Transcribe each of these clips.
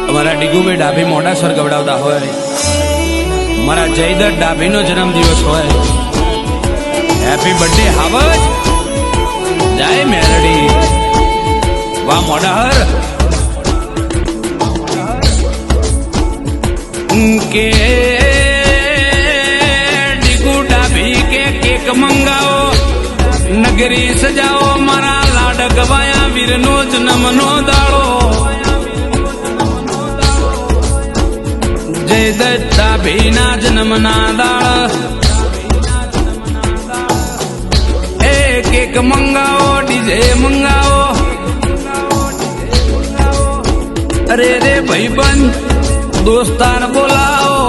અમારા ડીગુભાઈ ડાભી મોડાસર ગવડાવતા હોય, મારા જયદત્ત ડાભીનો જન્મદિવસ હોય, હેપી બર્થડે હાવજ, જય મેલડી, વાહ મોડાહર કે ડીગુ ડાભી કે કેક મંગાવો, નગરી સજાઓ, મારા લાડકવાયા વીરનો જન્મનો દાડો, જયદત્ત ડાભીના જન્મના દાળ, એ કેક મંગાવો, ડીજે મંગાવો, અરે રે ભાઈબંધ દોસ્તાર બોલાવો,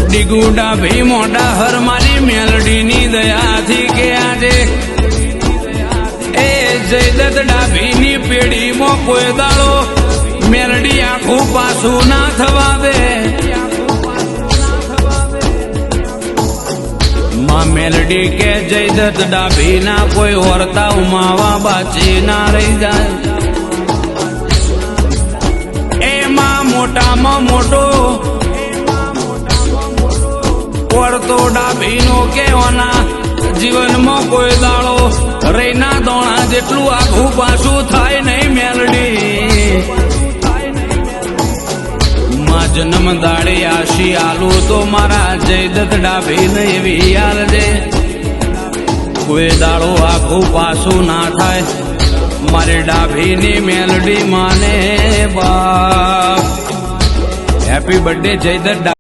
ડીગુ ડાભી મોડાહર મારી મેલડીની દયાથી કે આજે એ જયદત્ત ડાભીની પેઢીમાં કોઈ દાડો મેલડી આખું પાછું ના થવા દે, માં મેલડી કે જયદત્ત ડાભીના કોઈ વર્તા ઉમાવા બાચી ના રહી જાય, એમાં મોટામાં મોટો વર્તો ડાભીનો કેવાના જીવનમાં કોઈ દાડો રેના દોણા જેટલું આખું પાછું થાય નહીં મેલડી, માં જન્મ દાડે આશી આલુ તો મારા જયદત્ત ડાભીને એવી આલજે, કોઈ દાડો આખું પાછું ના થાય, મારી ડાભીની મેલડી માને બાપ, હેપી બર્થડે જયદત્ત.